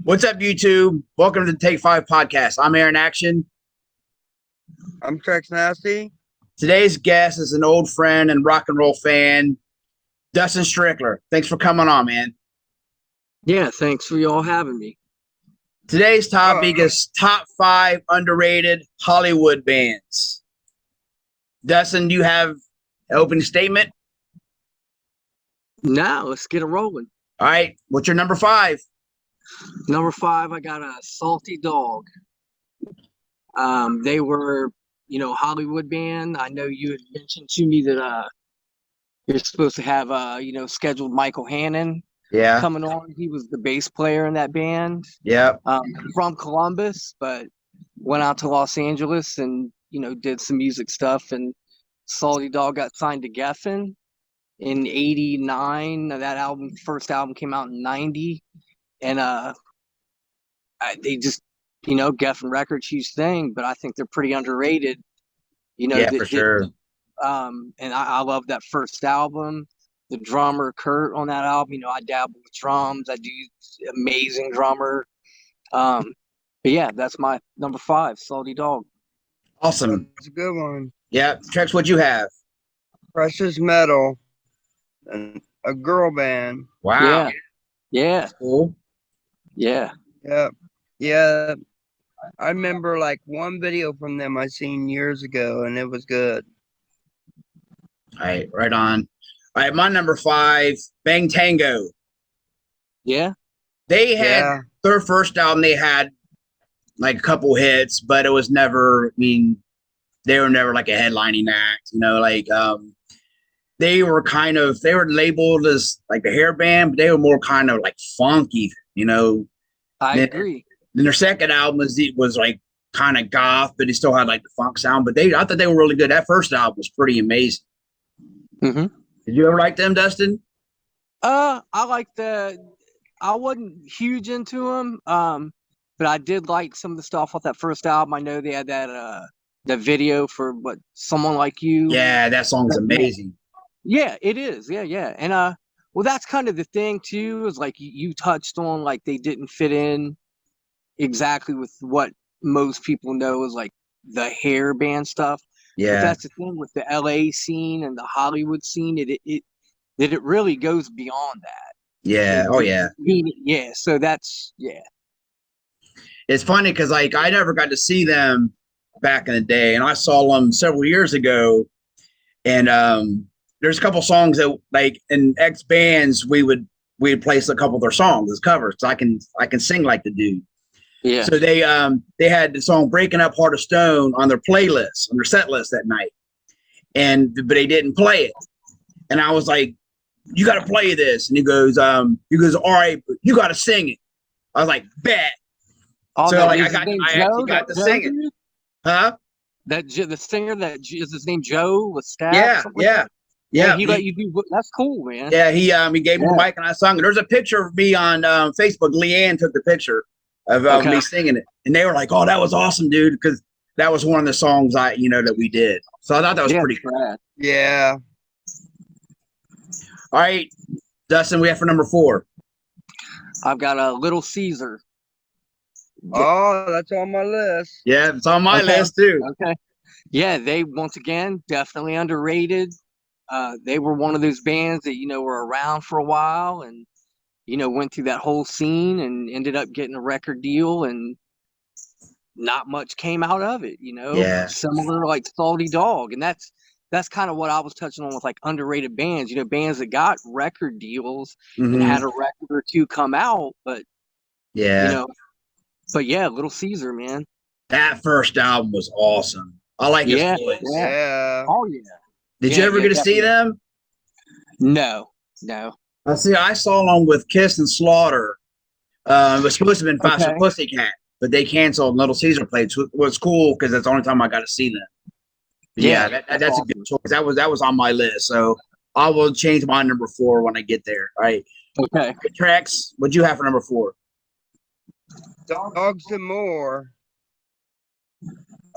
What's up, YouTube? Welcome to the Take 5 podcast. I'm Aaron Action. I'm Trex Nasty. Today's guest is an old friend and rock and roll fan, Dustin Strickler. Thanks for coming on, man. Yeah, thanks for y'all having me. Today's topic is top 5 underrated Hollywood bands. Dustin, do you have an opening statement? Now, let's get it rolling. All right. What's your number 5? Number 5, I got a Salty Dog. They were, Hollywood band. I know you had mentioned to me that you're supposed to have, scheduled Michael Hannon coming on. He was the bass player in that band. Yeah. From Columbus, but went out to Los Angeles and, did some music stuff. And Salty Dog got signed to Geffen in '89. That first album came out in '90. And they just, Geffen Records, huge thing, but I think they're pretty underrated. For sure. And I love that first album. The drummer Kurt on that album, I dabble with drums. I do amazing drummer. But yeah, that's my number 5, Salty Dog. Awesome. That's a good one. Yeah, Trex, what'd you have? Precious Metal, and a girl band. Wow. Yeah. That's cool. Yeah. Yeah. I remember like one video from them I seen years ago, and it was good. All right, right on. All right, my number 5, Bang Tango. Yeah. They had their first album. They had like a couple hits, but it was never. They were never like a headlining act. They were labeled as like the hair band, but they were more kind of like funky. I agree. Then their second album was like kind of goth, but it still had like the funk sound. But I thought they were really good. That first album was pretty amazing. Mm-hmm. Did you ever like them, Dustin? I liked I wasn't huge into them, but I did like some of the stuff off that first album. I know they had that video for Someone Like You. Yeah, that song's amazing. Yeah, it is. Yeah. And well, that's kind of the thing too, is like you touched on, like they didn't fit in exactly with what most people know is like the hair band stuff. Yeah. But that's the thing with the LA scene and the Hollywood scene. It really goes beyond that. Yeah. Yeah. So that's It's funny because like I never got to see them back in the day, and I saw them several years ago. And there's a couple songs that like in X bands we'd place a couple of their songs as covers. So I can sing like the dude. Yeah. So they had the song "Breaking Up Heart of Stone" on their playlist, on their set list that night, but they didn't play it. And I was like, "You got to play this." And he goes, "All right, but you got to sing it." I was like, "Bet." Oh, so like I actually got to sing it. Huh? The singer that is his name Joe with staff. Yeah. He let you do. That's cool, man. Yeah, he gave me the mic and I sung it. There's a picture of me on Facebook. Leanne took the picture of me singing it, and they were like, "Oh, that was awesome, dude," because that was one of the songs that we did. So I thought that was pretty cool. Yeah. All right, Dustin, we have for number 4. I've got a Little Caesar. Oh, that's on my list. Yeah, it's on my list too. Okay. Yeah, they once again definitely underrated. They were one of those bands that were around for a while and went through that whole scene and ended up getting a record deal, and not much came out of it. Similar like Salty Dog, and that's kind of what I was touching on with like underrated bands. Bands that got record deals and had a record or two come out, but But yeah, Little Caesar, man. That first album was awesome. I like his voice. Yeah. Oh yeah. Did you ever get to see them? No. I saw them with Kiss and Slaughter. It was supposed to have been Faster Pussycat, but they canceled. Little Caesar played. So it was cool because that's the only time I got to see them. That's awesome. A good choice. That was on my list. So I will change my number 4 when I get there. All right. Okay. Trex, what'd you have for number 4? Dogs and More.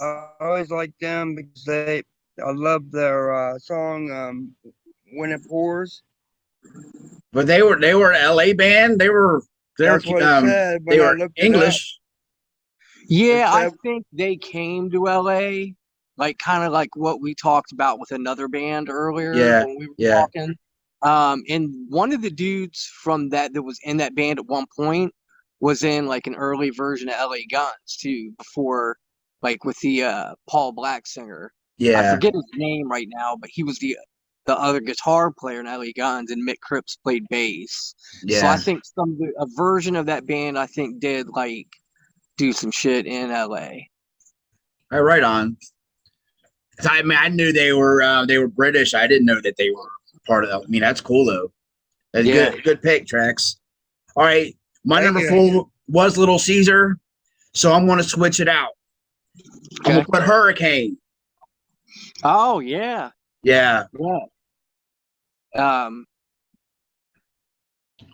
I always like them because I love their song "When It Pours." But they were an LA band. They were That's what it said they when I were looked it up. English. Yeah, I Except- think they came to LA, like kind of like what we talked about with another band earlier Yeah, when we were yeah. talking. And one of the dudes from that was in that band at one point was in like an early version of LA Guns too, before like with the Paul Black singer. I Yeah. forget his name right now, but he was the other guitar player in LA Guns, and Mick Cripps played bass. So I Yeah. think a version of that band I think did like do some shit in LA. All right, right on. I mean, I knew they were British. I didn't know that they were part of that. I mean, that's cool though. That's Yeah. good pick, Trax. All right, my Thank number you. 4 was Little Caesar, so I'm going to switch it out. I'm going to put Hurricane. Oh yeah. Yeah. Yeah.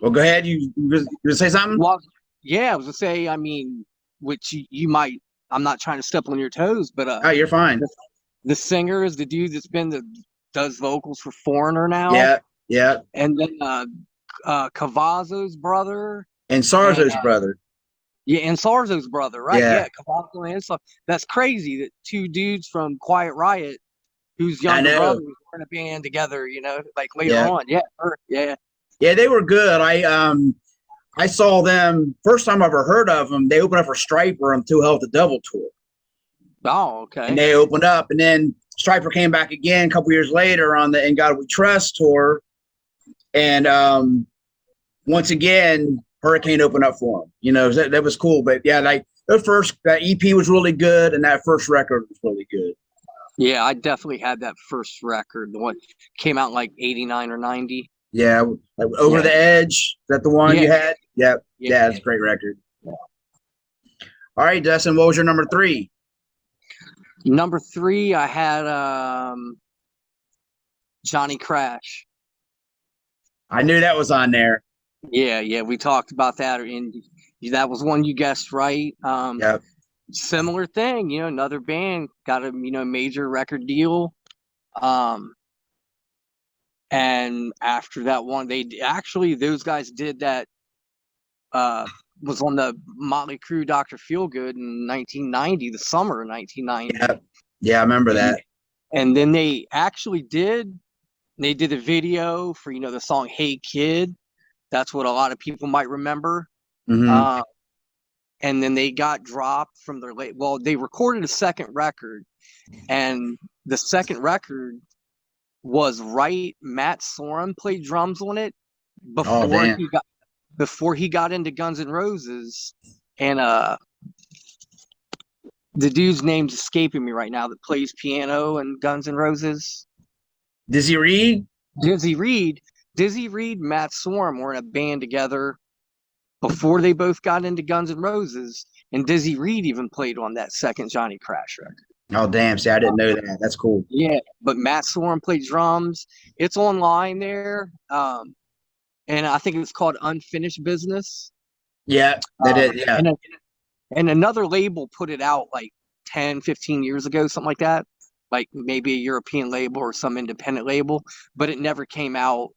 Well, go ahead. You gonna say something? Well, yeah, I was gonna say, I mean, which you might, I'm not trying to step on your toes, but Oh, you're fine. the singer is the dude that's does vocals for Foreigner now. Yeah. Yeah. And then Cavazzo's brother. And Sarzo's brother. Yeah, and Sarzo's brother, right? Yeah. Yeah, Cavazzo and stuff. That's crazy that two dudes from Quiet Riot, whose younger brother was in a band together, you know, like later on. Yeah, yeah. Yeah, they were good. I saw them first time I ever heard of them. They opened up for Striper on Two Hell the Devil tour. Oh, okay. And they opened up, and then Striper came back again a couple years later on the In God We Trust tour, and once again Hurricane opened up for them. You know, that was cool. But yeah, like that EP was really good, and that first record was really good. Yeah, I definitely had that first record. The one came out in like 89 or 90. Yeah, like Over the Edge. Is that the one you had? Yep. Yeah, it's a great record. Yeah. All right, Dustin, what was your number 3? Number 3, I had Johnny Crash. I knew that was on there. Yeah, we talked about that, and that was one you guessed right. Yep. Similar thing, you know, another band got a major record deal. And after that one, those guys did that. Was on the Motley Crue Dr. Feelgood in 1990, the summer of 1990. Yep. Yeah, I remember that. And then they did a video for the song "Hey Kid." That's what a lot of people might remember. Mm-hmm. And then they got dropped from their they recorded a second record, and the second record was Matt Sorum played drums on it before he got into Guns N' Roses, and the dude's name's escaping me right now that plays piano in Guns N' Roses. Dizzy Reed, Matt Sorum were in a band together before they both got into Guns N' Roses, and Dizzy Reed even played on that second Johnny Crash record. Oh, damn. See, I didn't know that. That's cool. Yeah, but Matt Sorum played drums. It's online there. And I think it's called Unfinished Business. Yeah, they did. Yeah. And another label put it out like 10, 15 years ago, something like that. Like maybe a European label or some independent label, but it never came out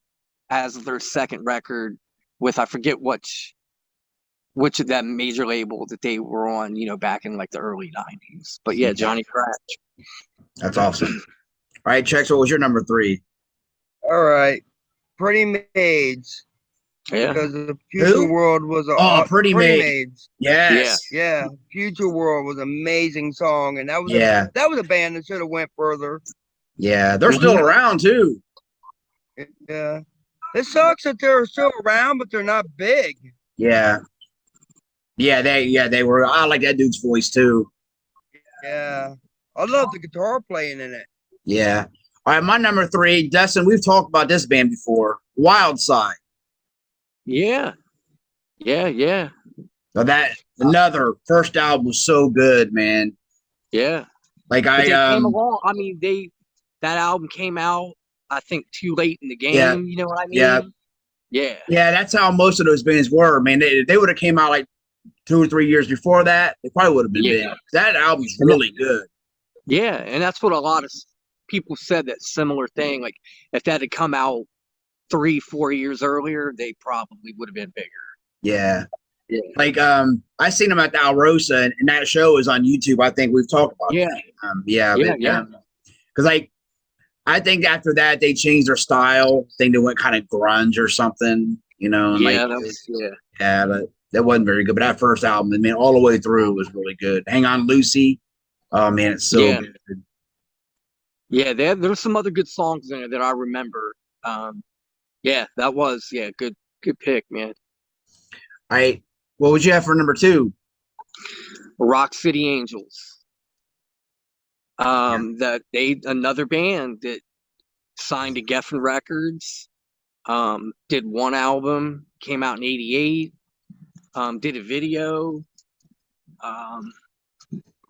as their second record with, I forget which of that major label that they were on, back in like the early 90s. But yeah, Johnny Crash. That's awesome. All right, Chex, what was your number 3? All right. Pretty Maids. Yeah. Because the Future World was Pretty Maids. Yes. Yeah. Future World was an amazing song, and that was a band that should have went further. Yeah, they're still around too. Yeah. It sucks that they're still around, but they're not big. Yeah. They were. I like that dude's voice too. Yeah. I love the guitar playing in it. Yeah. All right, my number 3, Dustin, we've talked about this band before. Wild Side. Yeah. Now that another first album was so good, man. Yeah. Like they came along. I mean, that album came out, I think, too late in the game. Yeah. You know what I mean? Yeah. Yeah, that's how most of those bands were, man. They would have came out like 2 or 3 years before that. They probably would have been big. That album's really good. Yeah, and that's what a lot of people said, that similar thing. Like, if that had come out 3-4 years earlier, they probably would have been bigger. Yeah. Yeah. Like I seen them at the Alrosa, and that show is on YouTube. I think we've talked about Yeah. that. Yeah. Because like I think after that they changed their style. I think they went kind of grunge or something, you know. And Yeah, like, that was that wasn't very good. But that first album, I mean, all the way through was really good. Hang On Lucy. Oh man, it's so good. Yeah, there's some other good songs in there that I remember. Yeah, that was good pick, man. What would you have for number 2? Rock City Angels. That another band that signed to Geffen Records. Did one album, came out in '88. Did a video.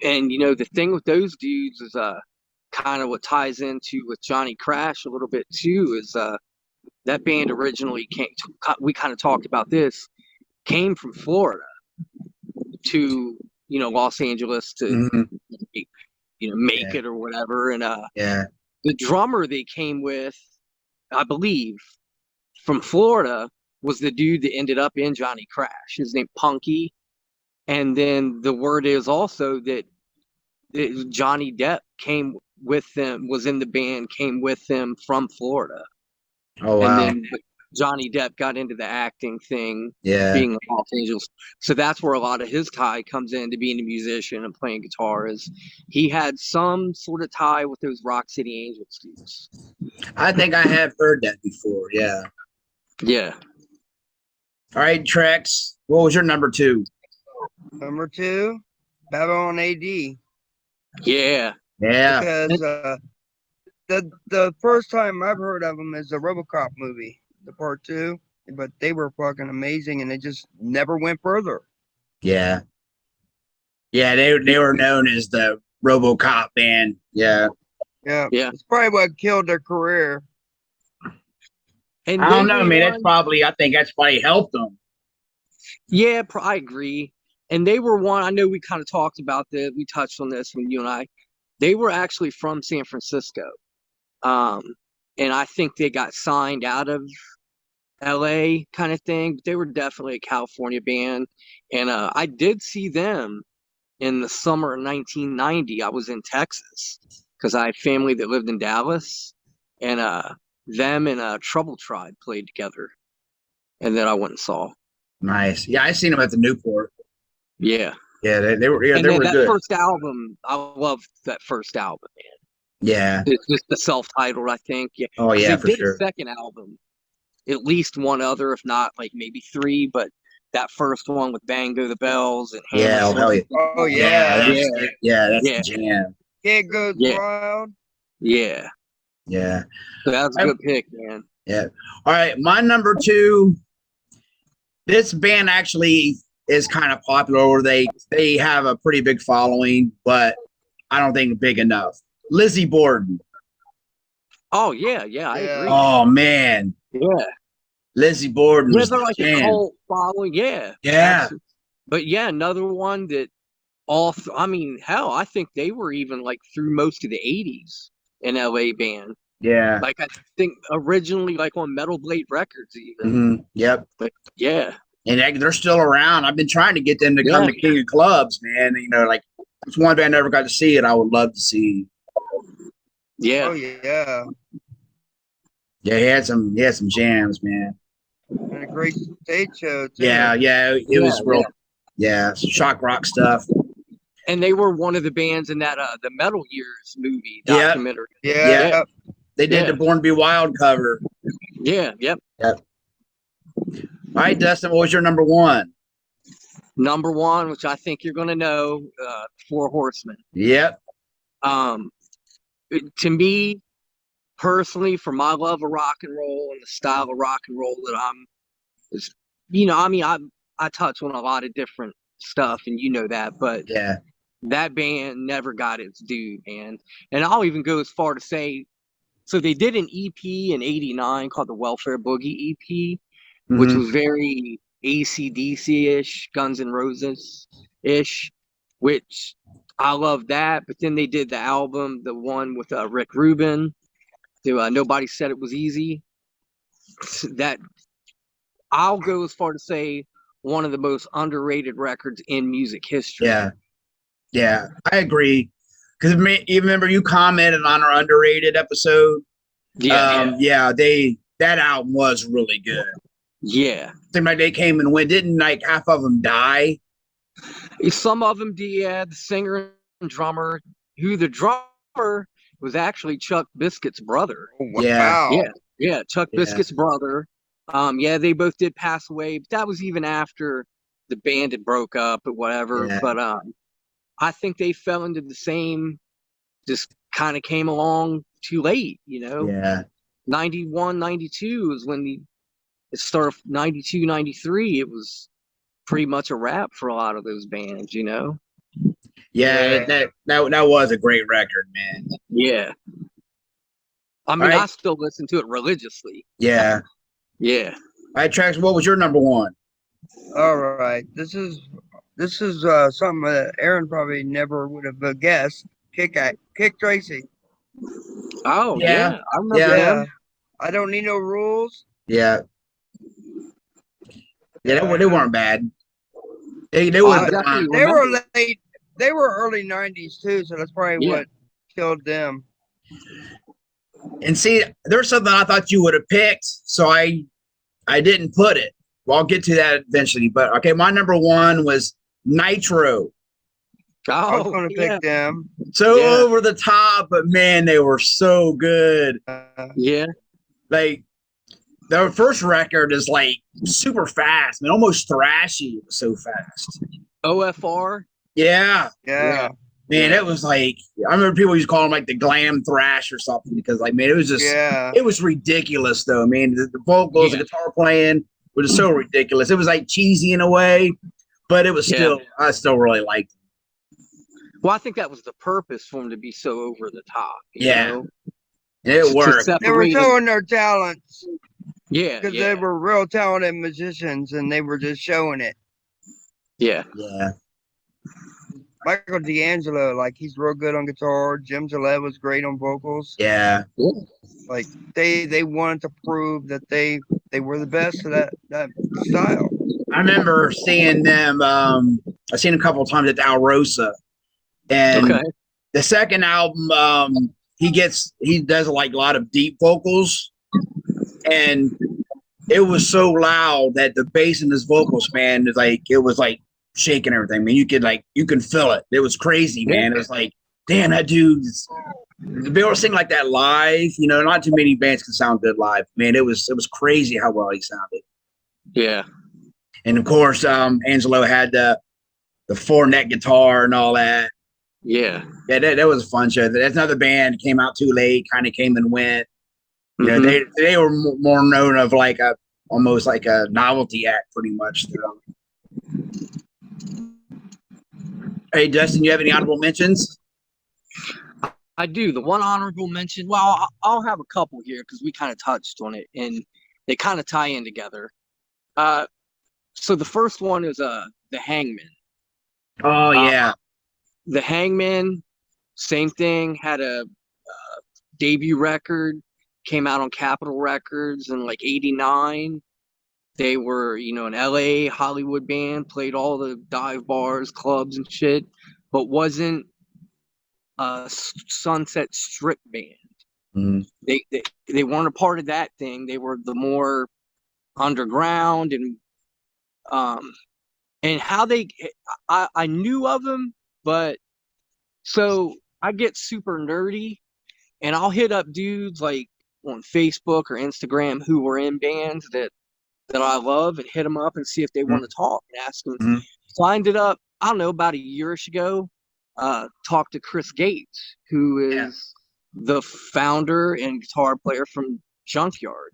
And the thing with those dudes is kind of what ties into with Johnny Crash a little bit too is that band originally we kind of talked about this, came from Florida to Los Angeles to make it or whatever. And the drummer they came with, I believe, from Florida was the dude that ended up in Johnny Crash. His name Punky. And then the word is also that Johnny Depp came with them, was in the band, came with them from Florida. Oh wow. And then Johnny Depp got into the acting thing, being in Los Angeles. So that's where a lot of his tie comes in to being a musician and playing guitar. Is he had some sort of tie with those Rock City Angels dudes. I think I have heard that before. Yeah. Yeah. All right, Trex. What was your number 2? Number 2, Babylon AD. Yeah. Yeah. Because the first time I've heard of them is the RoboCop movie, the part 2. But they were fucking amazing, and they just never went further. Yeah. Yeah, they were known as the RoboCop band. Yeah. Yeah. It's probably what killed their career. And I don't know, man. I think that's probably helped them. Yeah, I agree. And they were one, I know we kind of talked about this, we touched on this when you and I, they were actually from San Francisco. And I think they got signed out of LA kind of thing, but they were definitely a California band. And I did see them in the summer of 1990. I was in Texas because I had family that lived in Dallas, and them and Trouble Tribe played together. And then I went and saw. Nice. Yeah, I seen them at the Newport. Yeah. Yeah, they were. Yeah, and they then were that good. first album, I loved that first album, man. Yeah. It's just the self-titled, I think. Yeah. Oh yeah, they did a second album, at least one other, if not like maybe 3. But that first one with Bang Go the Bells and Hell yeah. Oh yeah. That's the jam. Kid Goes Wild. Yeah. Yeah. So that was a good pick, man. Yeah. All right, my number 2. This band actually is kind of popular. They have a pretty big following, but I don't think big enough. Lizzie Borden. Oh yeah, I agree. Oh man. Yeah. Lizzie Borden. Yeah, they're like a cult following. Yeah. Yeah. But yeah, another one that I mean, hell, I think they were even like through most of the 80s an LA band. Yeah. Like I think originally like on Metal Blade Records even. Mm-hmm. Yep. But yeah. And they're still around. I've been trying to get them to come to King of Clubs, man. Like it's one band I never got to see, and I would love to see. Yeah. Oh yeah. Yeah, he had some jams, man. And a great stage show too. Yeah, it was real. Yeah, shock rock stuff. And they were one of the bands in that the Metal Years movie documentary. Yeah. They did the Born to Be Wild cover. Yeah. Yep. All right, Dustin, what was your number 1? Number 1, which I think you're gonna know, 4 Horsemen. Yep. To me, personally, for my love of rock and roll and the style of rock and roll that I touch on a lot of different stuff, and you know that, but that band never got its due, man. And I'll even go as far to say, so they did an EP in '89 called the Welfare Boogie EP, which was very AC/DC-ish, Guns N' Roses-ish, which I love that. But then they did the album, the one with Rick Rubin, Nobody Said It Was Easy. That I'll go as far to say one of the most underrated records in music history. Yeah, I agree. Because you remember you commented on our underrated episode. That album was really good. Yeah. Seemed like they came and went. Didn't like half of them die? Some of them did. Yeah, the singer and drummer, the drummer was actually Chuck Biscuit's brother. Oh, wow. Yeah, Chuck Biscuit's brother. They both did pass away, but that was even after the band had broke up or whatever. Yeah. But I think they fell into the same, just kind of came along too late, you know? Yeah. 91, 92 is when it started. 92, 93, it was pretty much a wrap for a lot of those bands, you know? Yeah, that was a great record, man. Yeah. I mean, I still listen to it religiously. Yeah. Yeah. All right, Trax, what was your number one? All right. This is something that Aaron probably never would have guessed. Kick Tracy. Oh, yeah. I remember them. I Don't Need No Rules. Yeah. Yeah, they weren't bad. They were late. They were early 90s too, so that's probably what killed them. And see, there's something I thought you would have picked, so I didn't put it. Well, I'll get to that eventually. But okay, my number one was Nitro. I was going to pick them. So over the top, but man, they were so good. Like their first record is like super fast, man, almost thrashy. It was so fast. OFR. Yeah. Man, it was like, I remember people used to call them like the glam thrash or something because, like, man, it was just, it was ridiculous though. Man, the vocals, the guitar playing was so ridiculous. It was like cheesy in a way, but it was still, I still really liked it. Well, I think that was the purpose for them to be so over the top. You know? It worked. They were showing their talents. Yeah. Because they were real talented musicians and they were just showing it. Yeah. Michael D'Angelo, like, he's real good on guitar. Jim Gillette was great on vocals. Yeah. Like, they wanted to prove that they were the best of that style. I remember seeing them. I've seen a couple of times at the Alrosa, and the second album, he does like a lot of deep vocals, and it was so loud that the bass in his vocals, man, is like it was like shaking everything. I mean, you can feel it. It was crazy, man. It was like, damn, that dude's to be able to sing like that live. You know, not too many bands can sound good live. Man, it was crazy how well he sounded. Yeah. And of course, Angelo had the 4-neck guitar and all that. Yeah. Yeah, that was a fun show. That's another band came out too late, kind of came and went. You know, they were more known of like almost like a novelty act, pretty much. Hey, Dustin, you have any honorable mentions? I do. The one honorable mention, well, I'll have a couple here because we kind of touched on it and they kind of tie in together. So the first one is the Hangman. Oh, yeah. The Hangman, same thing, had a debut record, came out on Capitol Records in like 89. They were, you know, an LA Hollywood band, played all the dive bars, clubs and shit, but wasn't a Sunset Strip band. They weren't a part of that thing. They were the more underground and how I knew of them, but so I get super nerdy and I'll hit up dudes like on Facebook or Instagram who were in bands that I love and hit them up and see if they want to talk and ask them. So I ended up, I don't know, about a year-ish ago, talked to Chris Gates, who is the founder and guitar player from Junkyard.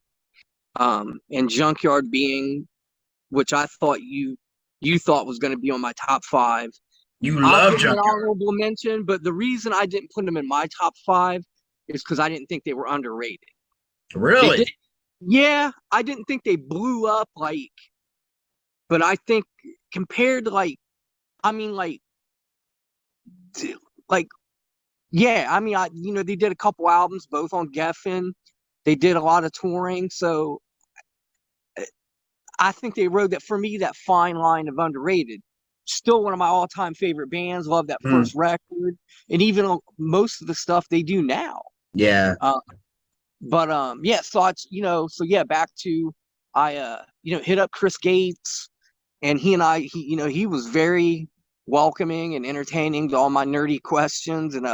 And Junkyard being, which I thought you thought was going to be on my top 5. You love Junkyard. An honorable mention, but the reason I didn't put them in my top 5 is because I didn't think they were underrated. Really? Yeah, I didn't think they blew up like, but I think compared to they did a couple albums, both on Geffen. They did a lot of touring, so I think they rode that, for me, that fine line of underrated. Still one of my all-time favorite bands. Love that first record, and even most of the stuff they do now. Yeah. Yeah. So back to I hit up Chris Gates, and he was very welcoming and entertaining to all my nerdy questions. And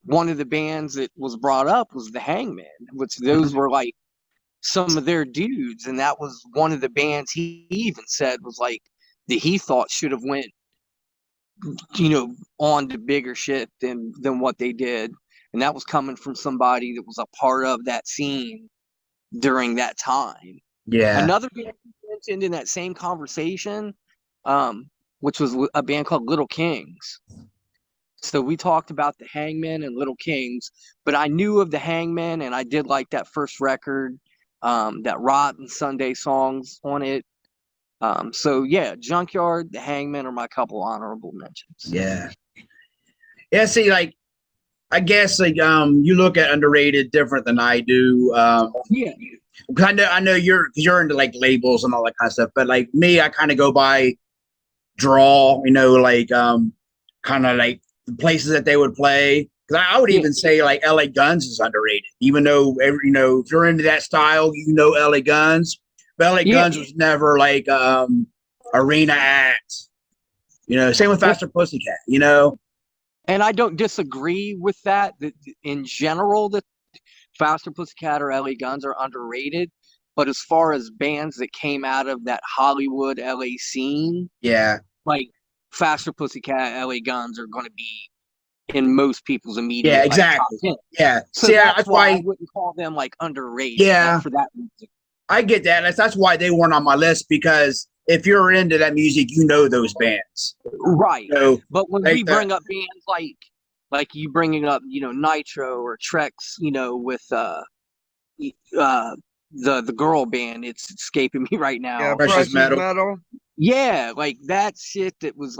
one of the bands that was brought up was the Hangman, which those were like some of their dudes, and that was one of the bands he even said was like that he thought should have went on to bigger shit than what they did. And that was coming from somebody that was a part of that scene during that time. Yeah. Another band mentioned in that same conversation, which was a band called Little Kings. So we talked about the Hangman and Little Kings, but I knew of the Hangman, and I did like that first record, that Rotten Sunday songs on it. So yeah, Junkyard, the Hangman are my couple honorable mentions. Yeah. Yeah. See, like, I guess like you look at underrated different than I do. Yeah. I know you're into like labels and all that kind of stuff, but like me, I kind of go by draw. Like kind of like the places that they would play. Because I would even say like LA Guns is underrated, even though if you're into that style, LA Guns. But LA Guns was never like arena act. Same with Faster Pussycat. And I don't disagree with that. That in general, that Faster Pussycat or LA Guns are underrated. But as far as bands that came out of that Hollywood LA scene, like Faster Pussycat, LA Guns are going to be in most people's immediate. Yeah, exactly. Like, yeah. So that's why I wouldn't call them like underrated. Yeah, for that reason. I get that. That's why they weren't on my list, because if you're into that music, those bands. Right. So, but when we bring up bands like you bringing up, Nitro or Trex, with the girl band, it's escaping me right now. Yeah, Precious Metal. Yeah, like that shit that was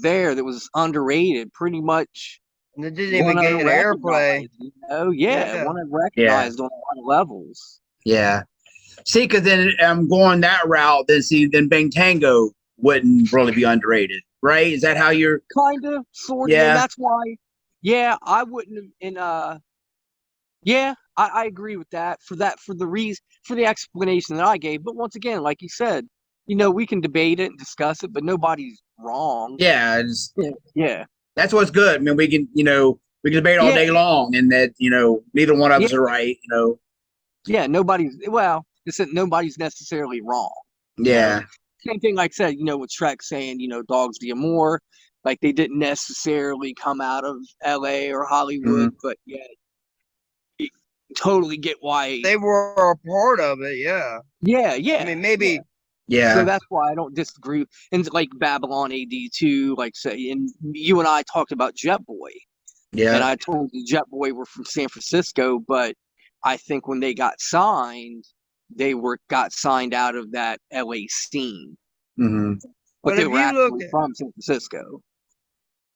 there, that was underrated, pretty much. And it didn't even get airplay. One recognized on a lot of levels. Yeah. See, because then I'm going that route. Then Bang Tango wouldn't really be underrated, right? Is that how you're kind of, sort of? Yeah. And that's why. Yeah, I wouldn't. I agree with that. For the explanation that I gave. But once again, like you said, we can debate it and discuss it, but nobody's wrong. Yeah. Yeah. That's what's good. I mean, we can debate all day long, and that neither one of us are right. Yeah, nobody's necessarily wrong. Yeah. Same thing, like I said, with Shrek saying, dogs be more, like they didn't necessarily come out of LA or Hollywood, but totally get why they were a part of it. Yeah. Yeah. I mean, maybe. Yeah. So that's why I don't disagree. And like Babylon AD too, like say, and you and I talked about Jet Boy. Yeah. And I told you Jet Boy were from San Francisco, but I think when they got signed, got signed out of that LA scene. Mm-hmm. But they were actually from San Francisco.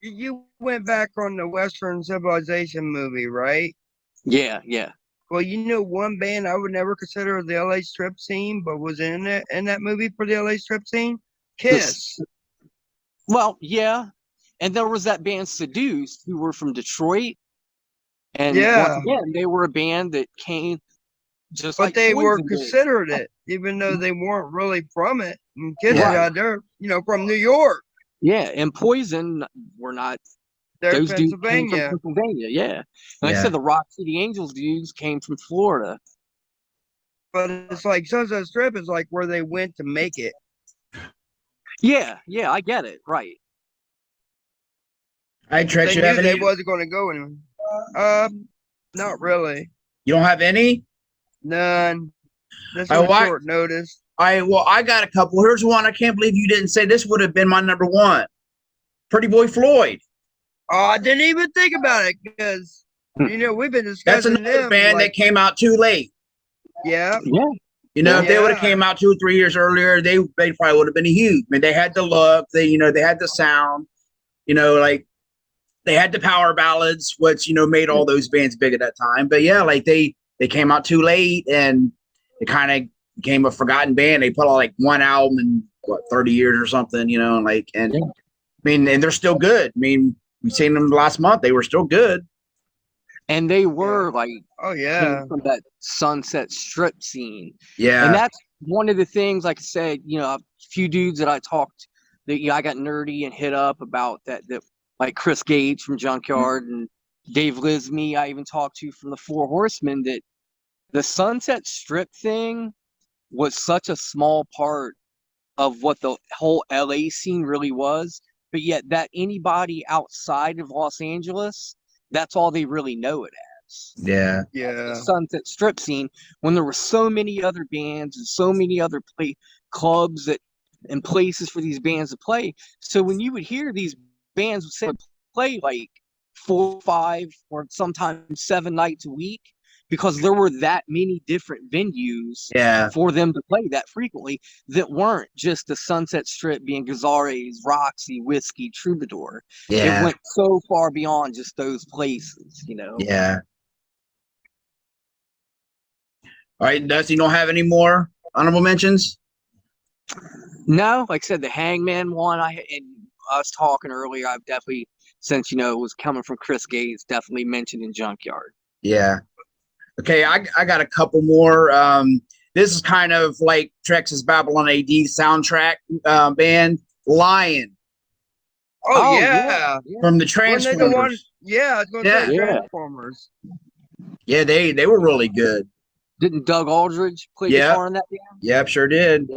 You went back on the Western Civilization movie, right? Yeah. Well, one band I would never consider the LA strip scene, but was in that movie for the LA strip scene? Kiss. Well, yeah. And there was that band Seduced, who were from Detroit. And once again, they were a band that came just like they were Poison considered it, even though they weren't really from it. And Kiss is out there, from New York. Yeah, and Poison were not. They're those dudes Pennsylvania. came from Pennsylvania, yeah. Like I said, the Rock City Angels dudes came from Florida. But it's like Sunset Strip is like where they went to make it. Yeah, I get it, right. I Trex, you have any? They wasn't going to go anywhere. Not really. You don't have any? None. This was short notice. I got a couple. Here's one. I can't believe you didn't say this would have been my number one. Pretty Boy Floyd. Oh, I didn't even think about it because we've been discussing. That's another band that came out too late. Yeah. If they would have came out 2 or 3 years earlier, they probably would have been huge. I mean, they had the look. They had the sound. Like they had the power ballads, which made all those bands big at that time. But yeah, like they came out too late, and it kind of became a forgotten band. They put out like one album in 30 years or something, you know, like, and Yeah. I mean, and they're still good. I mean, we seen them last month. They were still good. And they were like, Oh came yeah. from that Sunset Strip scene. Yeah. And that's one of the things, like I said, you know, a few dudes that I talked that, you know, I got nerdy and hit up about that like Chris Gage from Junkyard and Dave Lismy, I even talked to from the Four Horsemen, that the Sunset Strip thing was such a small part of what the whole LA scene really was. But yet that anybody outside of Los Angeles, that's all they really know it as. Yeah. The Yeah. Sunset Strip scene, when there were so many other bands and so many other clubs that and places for these bands to play. So when you would hear these bands would play like 4, 5, or sometimes 7 nights a week, because there were that many different venues Yeah. for them to play that frequently that weren't just the Sunset Strip being Gazares, Roxy, Whiskey, Troubadour. Yeah. It went so far beyond just those places, you know. Yeah. All right, Dusty, you don't have any more honorable mentions? No, like I said, the Hangman one, and I was talking earlier, I've definitely, since, you know, it was coming from Chris Gates, definitely mentioned in Junkyard. Yeah. Okay, I got a couple more. This is kind of like Trex's Babylon AD soundtrack band, Lion. Oh, yeah. From the Weren't they the one? Transformers. Yeah, I was going to Yeah. say Yeah. Transformers. Yeah, they were really good. Didn't Doug Aldridge play Yeah. guitar in that band? Yep, sure did.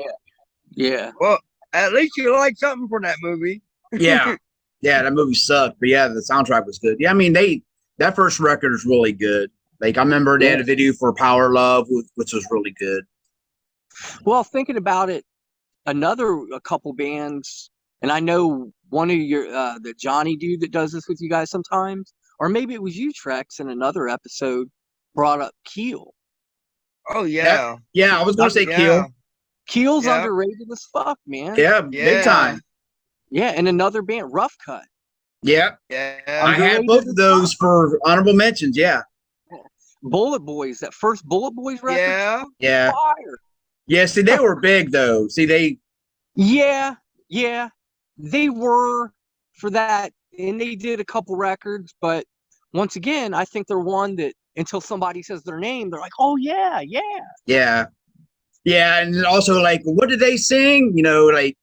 Yeah. Well, at least you like something from that movie. Yeah. Yeah, that movie sucked, but yeah, the soundtrack was good. Yeah, I mean, that first record is really good. Like, I remember they had a video for Power Love, which was really good. Well, thinking about it, a couple bands, and I know one of your the Johnny dude that does this with you guys sometimes, or maybe it was you, Trex, in another episode, brought up Keel. Oh, yeah. Yeah, I was going to say Yeah. Keel. Keel's Yeah. underrated as fuck, man. Yeah, big time. Yeah, and another band, Rough Cut. Yeah. Yeah. I had both of those for honorable mentions. Yeah. Bullet Boys, that first Bullet Boys record. Yeah. Yeah. Fire. Yeah. See, they were big though. See, Yeah, they were for that, and they did a couple records. But once again, I think they're one that until somebody says their name, they're like, "Oh yeah." Yeah. And also, like, what did they sing? You know, like,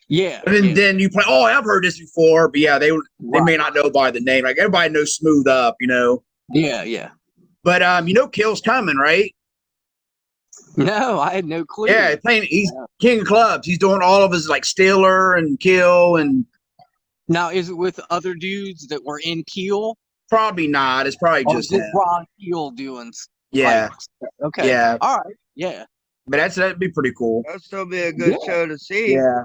Yeah. and then you play. Oh, I've heard this before, but yeah, they may not know by the name. Like everybody knows Smooth Up, you know. Yeah. But you know, Kill's coming, right? No, I had no clue. Yeah, he's king of clubs. He's doing all of his like Steeler and Kill, and Now, is it with other dudes that were in Keel? probably not. It's probably Or just is him. it Ron Keel doing? Yeah, Okay. yeah. All right. Yeah. But that'd be pretty cool. That'll still be a good show to see. Yeah.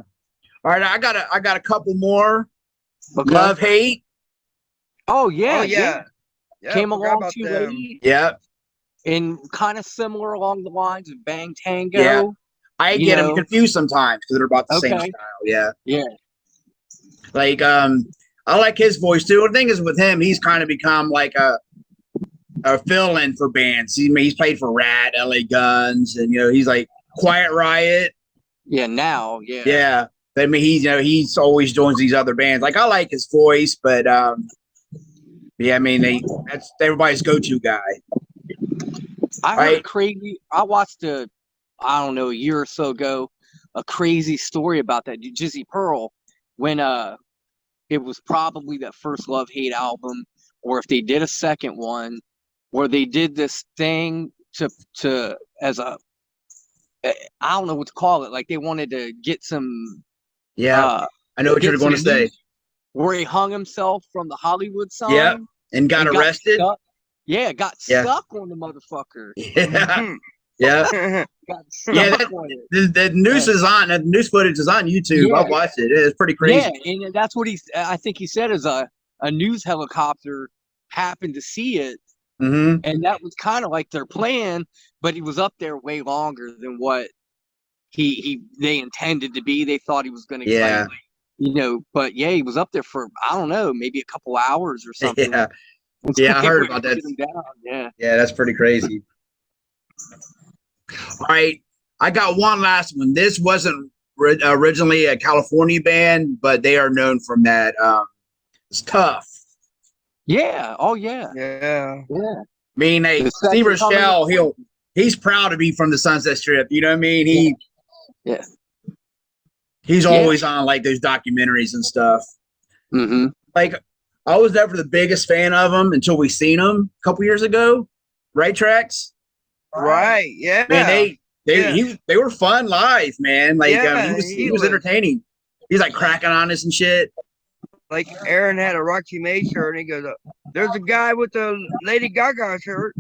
All right, I got a couple more. Okay. Love Hate. Oh yeah. Oh, yeah. Came forgot along about too them. late, Yep. and kind of similar along the lines of Bang Tango. Yeah. I You get them know. confused sometimes because they're about the same Okay. style. Yeah. Yeah. Like I like his voice too. The thing is with him, he's kind of become like a fill-in for bands. He's played for Rat, LA Guns, and you know, he's like Quiet Riot. Yeah. Now. Yeah. Yeah. I mean, he's always joins these other bands. Like I like his voice, but yeah, I mean that's everybody's go-to guy. I heard Right. crazy. I watched a year or so ago, a crazy story about that Jizzy Pearl when it was probably that first Love Hate album, or if they did a second one, where they did this thing to as a I don't know what to call it. Like they wanted to get some. Yeah, I know what you're going to say. Where he hung himself from the Hollywood sign. Yeah, and got arrested. Stuck. Yeah, got stuck on the motherfucker. Yeah, yeah. Got stuck on it. The news is on. The news footage is on YouTube. Yeah. I've watched it. It's pretty crazy. Yeah, and that's what I think he said is a news helicopter happened to see it, Mm-hmm. and that was kind of like their plan, but he was up there way longer than what they intended to be. They thought he was going to get, you know, but yeah, he was up there for I don't know, maybe a couple hours or something. Yeah, I heard about that. Yeah, yeah, that's pretty crazy. All right, I got one last one. This wasn't originally a California band, but they are known from that. It's Tough. Yeah. Oh yeah. Yeah. Yeah. I mean, The Steve second coming Rochelle, of- he's proud to be from the Sunset Strip. You know what I mean? Yeah. He's Yeah. always on like those documentaries and stuff. Mm-hmm. Like I was never the biggest fan of him until we seen him a couple years ago. Right tracks. Right. Yeah. Man, Yeah. they were fun live, man. Like Yeah, he was entertaining. He's like cracking on us and shit. Like Aaron had a Roxy May shirt, and he goes, "There's a guy with a Lady Gaga shirt."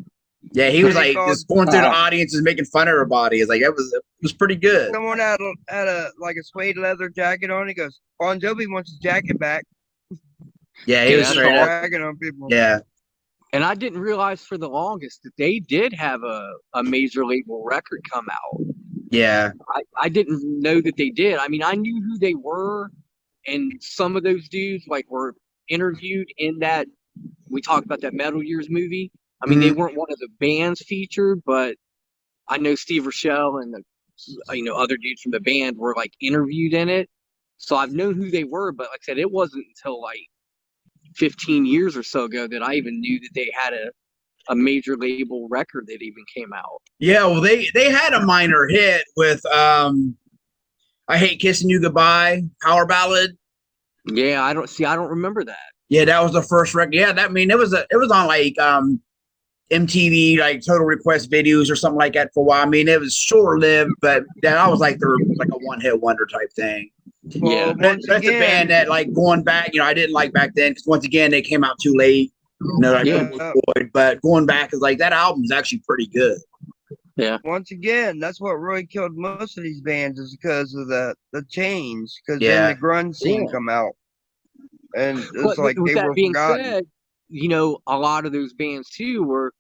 Yeah, he was And he like called- just going through the audience and making fun of everybody. It's like it was pretty good. Someone had a like a suede leather jacket on. He goes, "Bon Jovi wants his jacket back." Yeah, he Yeah, was that's straight up. Bragging on people. Yeah, And I didn't realize for the longest that they did have a major label record come out. yeah, I didn't know that they did. I mean, I knew who they were, and some of those dudes like were interviewed in that. We talked about that Metal Years movie. I mean, they weren't one of the bands featured, but I know Steve Rochelle and the other dudes from the band were like interviewed in it. So I've known who they were, but like I said, it wasn't until like 15 years or so ago that I even knew that they had a major label record that even came out. yeah. Well, they had a minor hit with "I Hate Kissing You Goodbye" power ballad. Yeah, I don't remember that. Yeah, that was the first record. Yeah, it was on like MTV like Total Request videos or something like that for a while. I mean, it was short lived, but that was like like a one hit wonder type thing. Well, Yeah. once That's a again, band that like going back, I didn't like back then because once again they came out too late. Like Yeah. Boy Floyd, but going back is like that album's actually pretty good. once again, that's what really killed most of these bands is because of the change. Because Yeah. then the grunge scene Yeah. come out, and it's But like with they that were being forgotten. said, a lot of those bands too were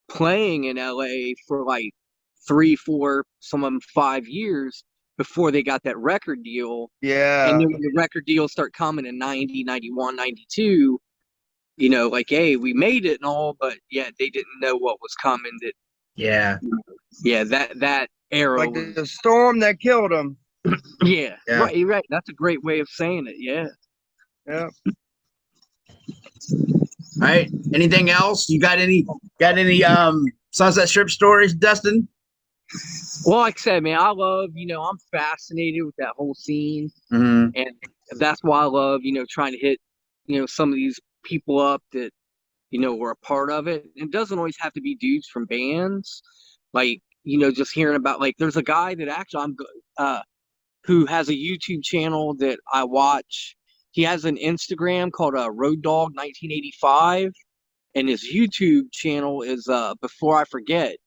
playing in LA for like 3, 4, some of them 5 years before they got that record deal. Yeah. And then when the record deals start coming in 90, 91, 92, like, hey, we made it and all, but yeah, they didn't know what was coming. Yeah. That era Like was, the storm that killed them. yeah, Yeah. right, you're right. That's a great way of saying it. Yeah. Yeah. All right. Anything else? You got any Sunset Strip stories, Dustin? Well, like I said, man, I love, I'm fascinated with that whole scene. Mm-hmm. And that's why I love, trying to hit, some of these people up that, were a part of it. It doesn't always have to be dudes from bands. Like, just hearing about, like, there's a guy that actually who has a YouTube channel that I watch. He has an Instagram called Road Dog 1985, and his YouTube channel is Before I Forget.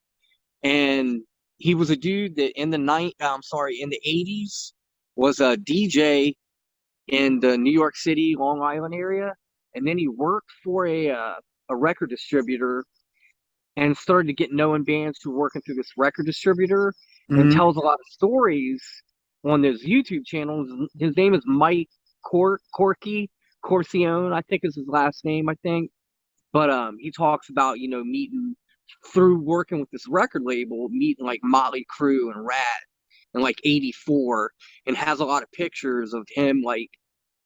And he was a dude that in the 80s was a DJ in the New York City, Long Island area, and then he worked for a record distributor and started to get knowing bands who were working through this record distributor, and tells a lot of stories on those YouTube channels. His name is Mike Corcione, I think is his last name, I think. But he talks about, meeting through working with this record label, meeting like Motley Crue and Rat in like 84, and has a lot of pictures of him like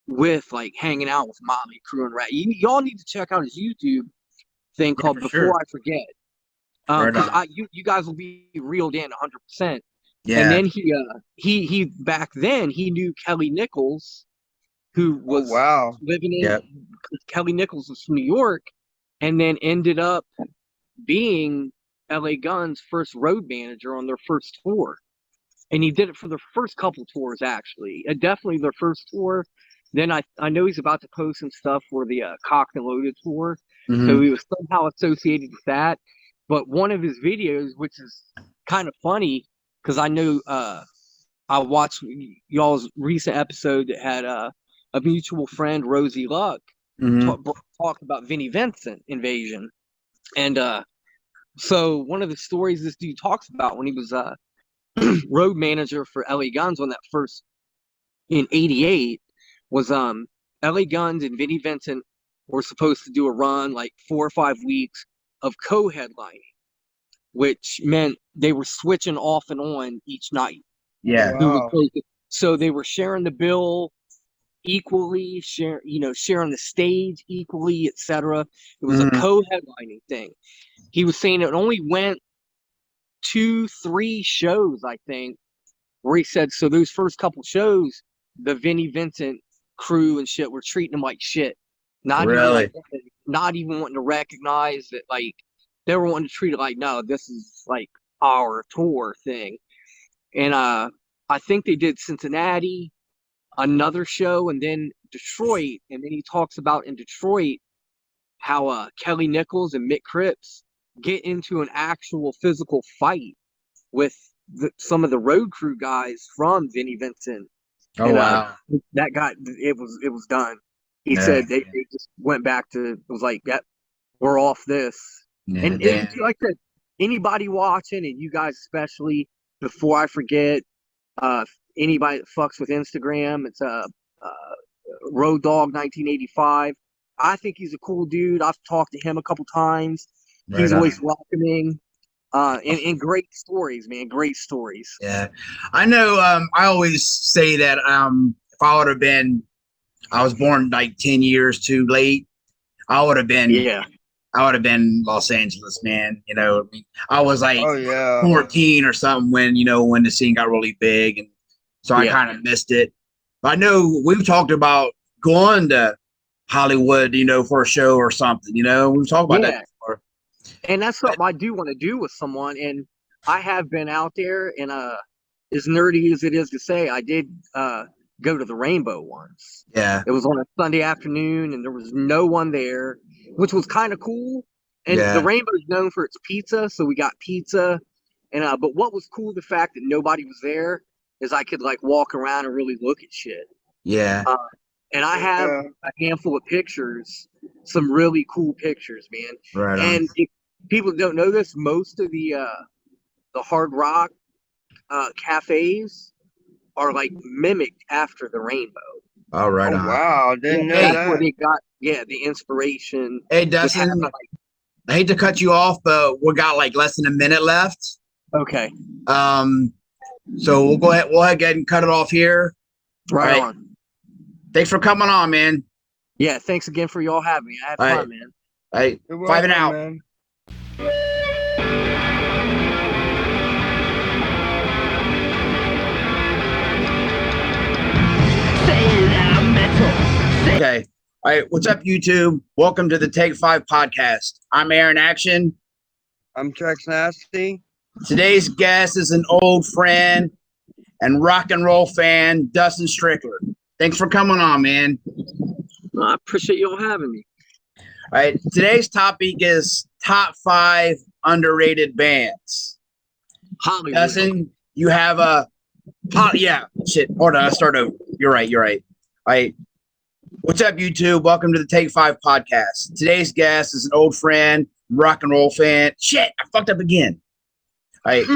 with like hanging out with Motley Crue and Rat. Y'all need to check out his YouTube thing called Before I Forget. Because you guys will be reeled in 100%. Yeah. And then he back then he knew Kelly Nichols, who was living in Kelly Nichols was from New York, and then ended up being LA Guns' first road manager on their first tour. And he did it for their first couple tours, actually. Definitely their first tour. Then I know he's about to post some stuff for the Cocked and Loaded tour. Mm-hmm. So he was somehow associated with that. But one of his videos, which is kind of funny, because I know I watched y'all's recent episode that had a mutual friend, Rosie Luck, talk about Vinnie Vincent invasion. And so one of the stories this dude talks about when he was road manager for LA Guns on that first in '88 was LA Guns and Vinnie Vincent were supposed to do a run like 4 or 5 weeks of co-headlining. which meant they were switching off and on each night. Yeah. Wow. So they were sharing the bill equally, sharing the stage equally, etc. It was a co-headlining thing. He was saying it only went 2-3 shows, I think, where he said, so those first couple shows, the Vinnie Vincent crew and shit were treating him like shit. Not even wanting to recognize that, like, they were wanting to treat it like, no, this is like our tour thing. And I think they did Cincinnati, another show, and then Detroit. And then he talks about in Detroit how Kelly Nichols and Mick Cripps get into an actual physical fight with some of the road crew guys from Vinnie Vincent. Oh, and, wow. That got, it was done. He said they just went back to, it was like, yep, we're off this. Yeah, and like I said, anybody watching, and you guys especially, before I forget, anybody that fucks with Instagram, it's Road Dog 1985. I think he's a cool dude. I've talked to him a couple times. He's always welcoming. And great stories, man. Great stories. Yeah. I know I always say that if I would have been, I was born like 10 years too late, I would have been Los Angeles, man. You know, I was like 14 or something when the scene got really big, and so I kind of missed it. But I know we've talked about going to Hollywood, for a show or something. We've talked about that before. And that's something I do want to do with someone. And I have been out there, and as nerdy as it is to say, I did go to the Rainbow once. Yeah. It was on a Sunday afternoon, and there was no one there, which was kind of cool. And the Rainbow is known for its pizza, so we got pizza. And but what was cool, the fact that nobody was there, is I could like walk around and really look at shit. Yeah. And I have a handful of pictures, some really cool pictures, man. Right. And if people don't know this, most of the Hard Rock cafes are like mimicked after the Rainbow. Oh, right. Oh, wow. Didn't know that's that. where they got the inspiration. Hey, Dustin, I hate to cut you off, but we got like less than a minute left. Okay. So we'll go ahead and cut it off here. Right on. Thanks for coming on, man. Yeah, thanks again for y'all having me. I had fun, man. All right. 5 and out. Man. Okay. All right. What's up, YouTube? Welcome to the Take 5 podcast. I'm Aaron Action. I'm Trex Nasty. Today's guest is an old friend and rock and roll fan, Dustin Strickler. Thanks for coming on, man. I appreciate y'all having me. All right. Today's topic is top 5 underrated bands. Hollywood. Dustin, you have a hold on, I'll start over. You're right. All right. What's up, YouTube? Welcome to the Take 5 podcast. Today's guest is an old friend, rock and roll fan. Shit, I fucked up again. All right.